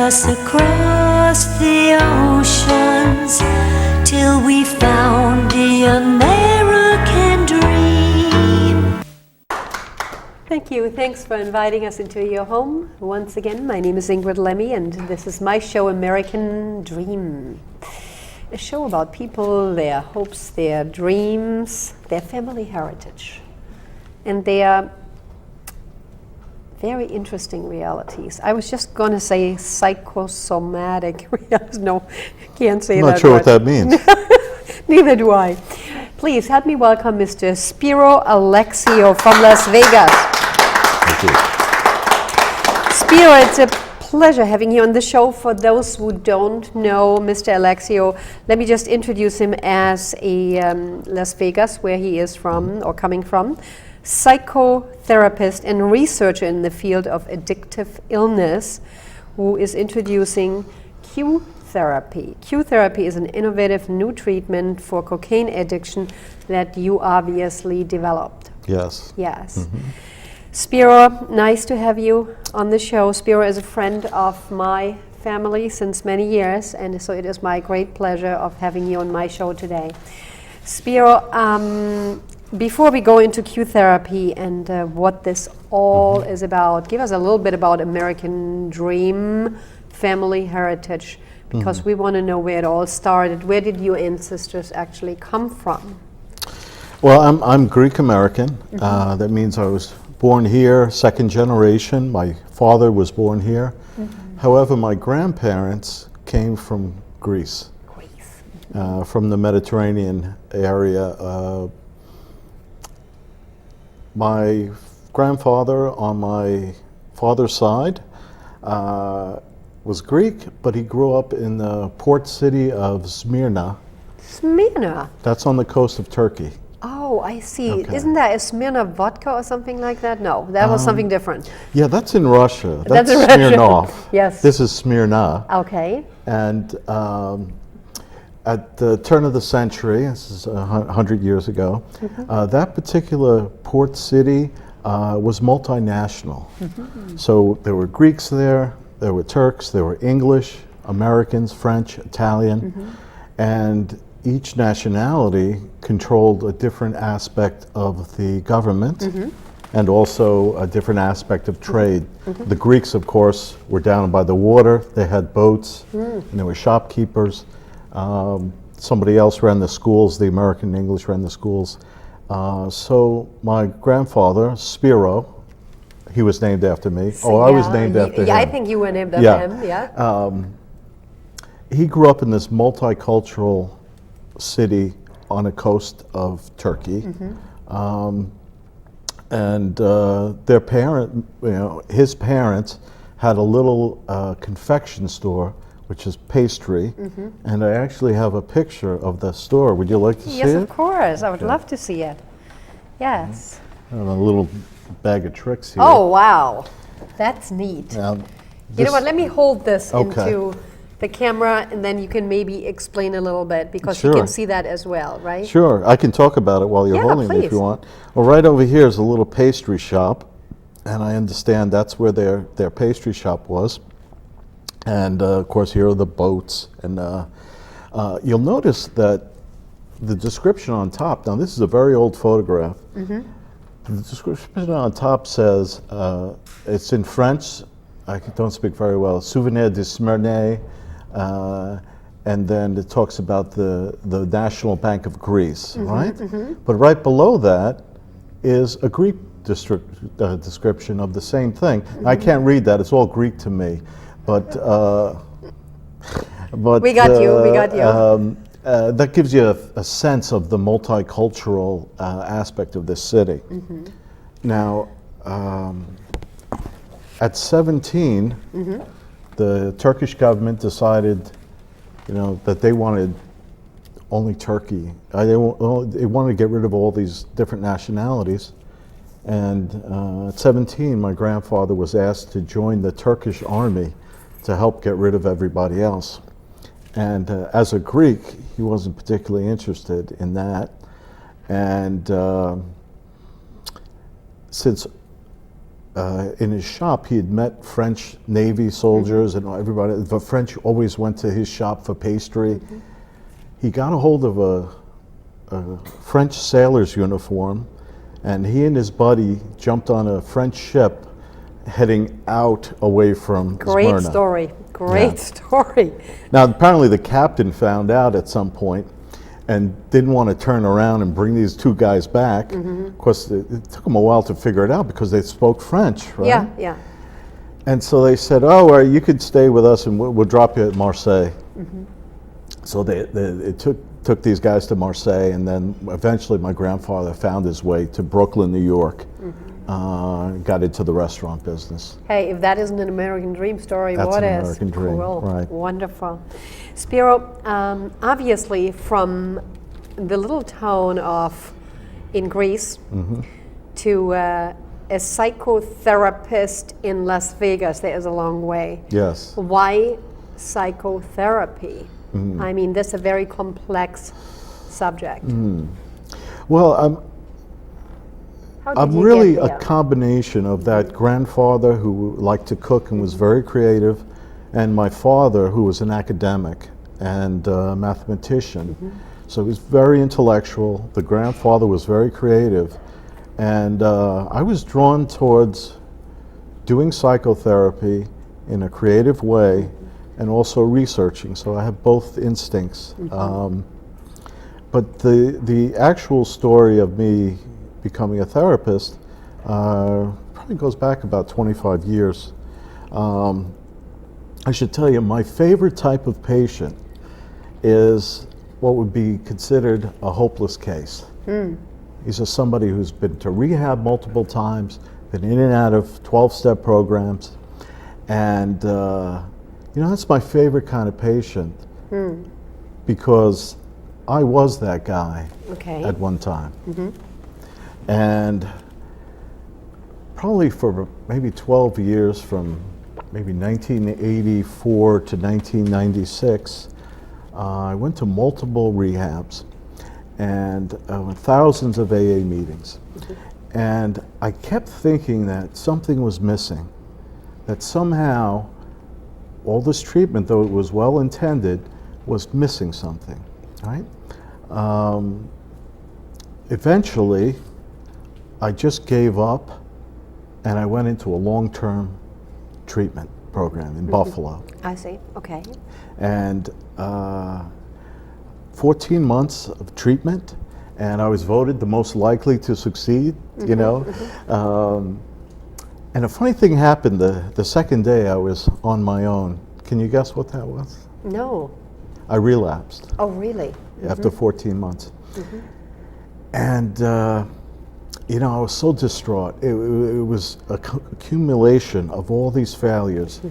us across the oceans till we found the American dream. Thank you. Thanks for inviting us into your home. Once again, my name is Ingrid Lemme, and this is my show, American Dream. A show about people, their hopes, their dreams, their family heritage, and their very interesting realities. I was just going to say psychosomatic realities. No, can't say that. I'm not sure what that means. Neither do I. Please help me welcome Mr. Spero Alexio from Las Vegas. Thank you. Spero, it's a pleasure having you on the show. For those who don't know Mr. Alexio, let me just introduce him as a Las Vegas, where he is from or coming from, psychotherapist and researcher in the field of addictive illness, who is introducing Q therapy. Q therapy is an innovative new treatment for cocaine addiction that you obviously developed. Yes. Yes. Mm-hmm. Spero, nice to have you on the show. Spero is a friend of my family since many years, and so it is my great pleasure of having you on my show today. Spero, before we go into Q therapy and what this all is about, give us a little bit about American Dream, family heritage, because we want to know where it all started. Where did your ancestors actually come from? Well, I'm Greek American. That means I was born here, second generation. My father was born here. However, my grandparents came from Greece, from the Mediterranean area. My grandfather on my father's side was Greek, but he grew up in the port city of Smyrna. Smyrna? That's on the coast of Turkey. Oh, I see. Okay. Isn't that a Smyrna vodka or something like that? No, that was something different. Yeah, that's in Russia. That's in Smirnov. Yes. This is Smyrna. Okay. And at the turn of the century, this is 100 years ago, that particular port city was multinational. So there were Greeks there were Turks, there were English, Americans, French, Italian, and each nationality controlled a different aspect of the government and also a different aspect of trade. The Greeks, of course, were down by the water. They had boats, and they were shopkeepers. Somebody else ran the schools. The American English ran the schools. So my grandfather, Spero, he was named after me. I was named after him. Yeah, I think you were named after him, yeah. He grew up in this multicultural city on the coast of Turkey. And their his parents had a little confection store, which is pastry, and I actually have a picture of the store. Would you like to see it? Yes, of course. I would love to see it. Yes. I have a little bag of tricks here. Oh, wow. That's neat. Now, You know what? Let me hold this Okay. into the camera, and then you can maybe explain a little bit, because you Sure. can see that as well, right? Sure, I can talk about it while you're Yeah, holding it if please. you want. Well, right over here is a little pastry shop, and I understand that's where their pastry shop was. And of course, here are the boats. And you'll notice that the description on top, now this is a very old photograph. The description on top says, it's in French, I don't speak very well, Souvenir de Smyrna, and then it talks about the National Bank of Greece, right? But right below that is a Greek description of the same thing. I can't read that, it's all Greek to me. But We got you. That gives you a sense of the multicultural aspect of this city. Now, at 17, the Turkish government decided, that they wanted only Turkey. They wanted to get rid of all these different nationalities. And at 17, my grandfather was asked to join the Turkish army to help get rid of everybody else. And as a Greek, he wasn't particularly interested in that. And since in his shop, he had met French Navy soldiers and everybody. The French always went to his shop for pastry. He got a hold of a French sailor's uniform, and he and his buddy jumped on a French ship heading out away from Great Smyrna. story. Great story. Now, apparently the captain found out at some point and didn't want to turn around and bring these two guys back. Of course, it took them a while to figure it out because they spoke French, right? Yeah, yeah. And so they said, oh, well, you could stay with us and we'll drop you at Marseille. So it took these guys to Marseille, and then eventually my grandfather found his way to Brooklyn, New York, got into the restaurant business. Hey, if that isn't an American dream story, That's what an is? American dream, Cool. right. Wonderful. Spero, obviously from the little town of in Greece to a psychotherapist in Las Vegas, there is a long way. Yes. Why psychotherapy? I mean, that's a very complex subject. Well, How did I'm you really get a there? combination of that grandfather who liked to cook and was very creative, and my father who was an academic and mathematician. So he was very intellectual. The grandfather was very creative. And I was drawn towards doing psychotherapy in a creative way and also researching. So I have both instincts. But the actual story of me becoming a therapist probably goes back about 25 years. I should tell you, my favorite type of patient is what would be considered a hopeless case. He's just somebody who's been to rehab multiple times, been in and out of 12-step programs, and that's my favorite kind of patient because I was that guy at one time. And probably for maybe 12 years, from maybe 1984 to 1996, I went to multiple rehabs and thousands of AA meetings. And I kept thinking that something was missing, that somehow all this treatment, though it was well intended, was missing something, right? Eventually, I just gave up and I went into a long-term treatment program in Buffalo. I see. Okay. And 14 months of treatment, and I was voted the most likely to succeed, you know. And a funny thing happened the second day I was on my own. Can you guess what that was? No. I relapsed Oh, really? after 14 months. And, I was so distraught. It was an accumulation of all these failures.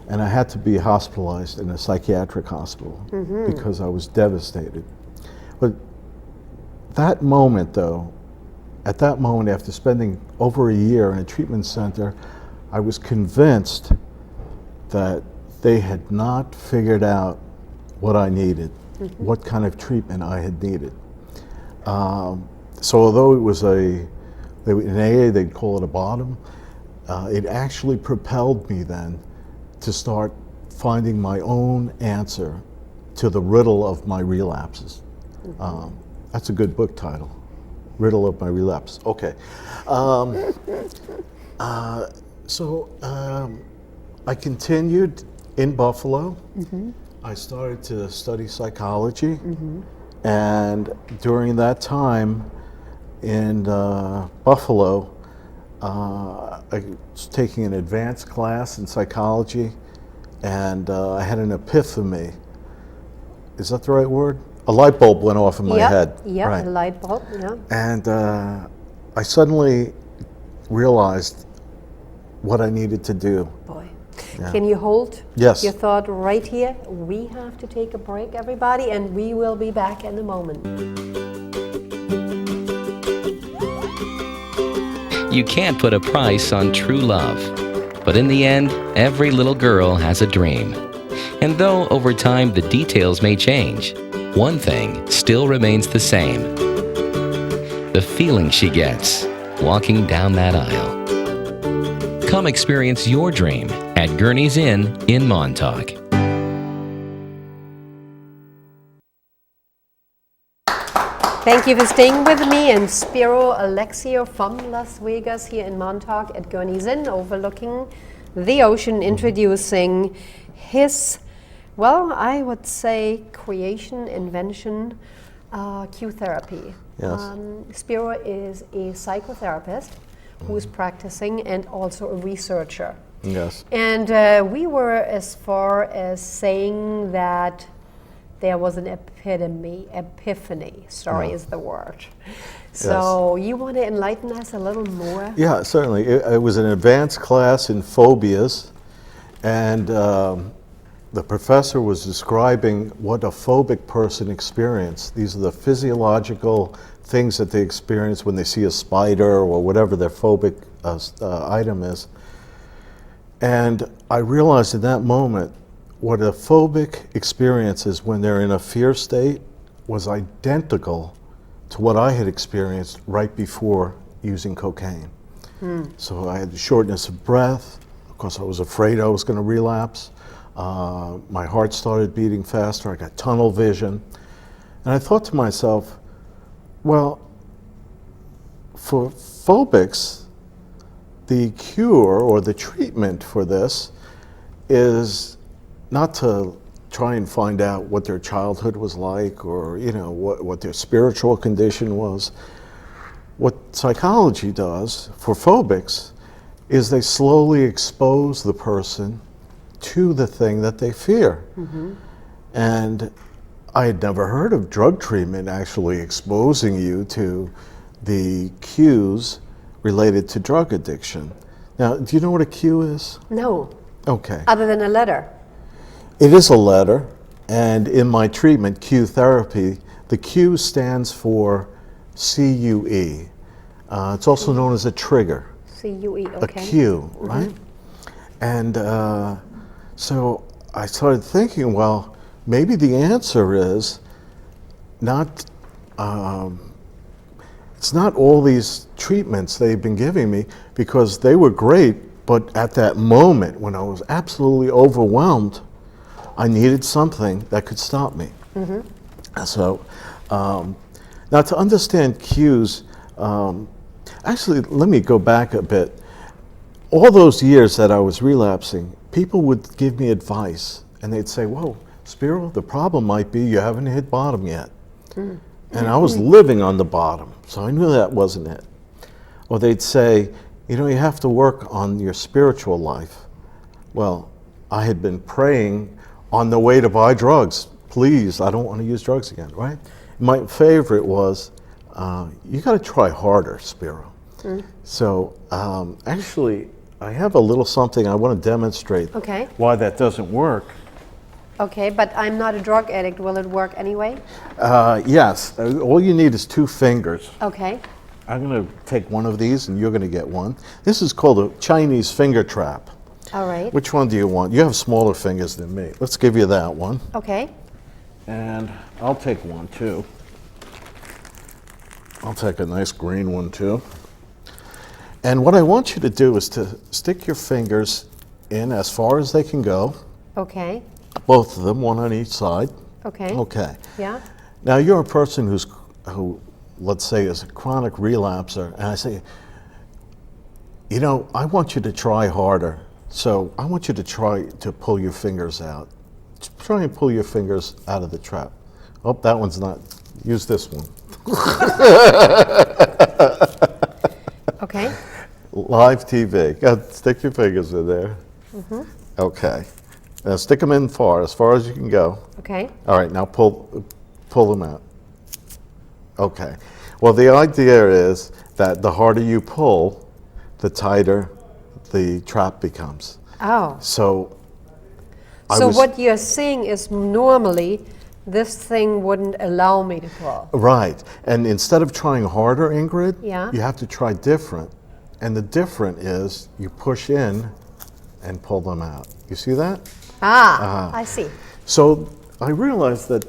And I had to be hospitalized in a psychiatric hospital because I was devastated. But that moment, though, at that moment, after spending over a year in a treatment center, I was convinced that they had not figured out what I needed, what kind of treatment I had needed. So although it was in AA, they'd call it a bottom, it actually propelled me then to start finding my own answer to the riddle of my relapses. That's a good book title, Riddle of My Relapse. Okay. So I continued in Buffalo. I started to study psychology. And during that time in Buffalo, I was taking an advanced class in psychology, and I had an epiphany. Is that the right word? A light bulb went off in my head. Yeah, Right. a light bulb, yeah. And I suddenly realized what I needed to do. Boy. Yeah. Can you hold Yes. your thought right here? We have to take a break, everybody, and we will be back in a moment. You can't put a price on true love. But in the end, every little girl has a dream. And though over time the details may change, one thing still remains the same. The feeling she gets walking down that aisle. Come experience your dream at Gurney's Inn in Montauk. Thank you for staying with me and Spero Alexio from Las Vegas here in Montauk at Gurney's Inn, overlooking the ocean, introducing his, well, I would say creation, invention, Q therapy. Yes. Spero is a psychotherapist who is practicing and also a researcher. Yes. And we were as far as saying that there was an epiphany, is the word. So you want to enlighten us a little more? Yeah, certainly. It was an advanced class in phobias, and the professor was describing what a phobic person experienced. These are the physiological things that they experience when they see a spider or whatever their phobic item is. And I realized in that moment what a phobic experience is when they're in a fear state was identical to what I had experienced right before using cocaine. So I had shortness of breath. Of course, I was afraid I was going to relapse. My heart started beating faster. I got tunnel vision. And I thought to myself, well, for phobics, the cure or the treatment for this is not to try and find out what their childhood was like or, you know, what their spiritual condition was. What psychology does for phobics is they slowly expose the person to the thing that they fear. And I had never heard of drug treatment actually exposing you to the cues related to drug addiction. Now, do you know what a cue is? No, Okay. other than a letter. It is a letter, and in my treatment, Q therapy, the Q stands for CUE. It's also known as a trigger, C-U-E, a okay. cue, right? And so I started thinking, well, maybe the answer is not, it's not all these treatments they've been giving me, because they were great, but at that moment when I was absolutely overwhelmed, I needed something that could stop me. So now to understand cues, actually let me go back a bit. All those years that I was relapsing, people would give me advice and they'd say, whoa, Spero, the problem might be you haven't hit bottom yet. And I was living on the bottom, so I knew that wasn't it. Or they'd say, you know, you have to work on your spiritual life. Well, I had been praying on the way to buy drugs. Please, I don't want to use drugs again, right? My favorite was, you got to try harder, Spero. So actually, I have a little something I want to demonstrate Okay. why that doesn't work. Okay, but I'm not a drug addict. Will it work anyway? Yes, all you need is 2 fingers. Okay. I'm going to take one of these and you're going to get one. This is called a Chinese finger trap. All right. Which one do you want? You have smaller fingers than me. Let's give you that one. Okay. And I'll take one too. I'll take a nice green one too. And what I want you to do is to stick your fingers in as far as they can go. Okay. Both of them, one on each side. Okay. Okay. Yeah. Now you're a person who, let's say, is a chronic relapser, and I say, you know, I want you to try harder. So I want you to try to pull your fingers out. Try and pull your fingers out of the trap. Oh, that one's not. Use this one. Okay. Live TV. Stick your fingers in there. Okay. Now stick them in as far as you can go. Okay. All right, now pull them out. Okay. Well, the idea is that the harder you pull, the tighter the trap becomes. Oh. So So what you're saying is normally this thing wouldn't allow me to pull. Right. And instead of trying harder, Ingrid, Yeah. you have to try different. And the different is you push in and pull them out. You see that? Ah, I see. So I realized that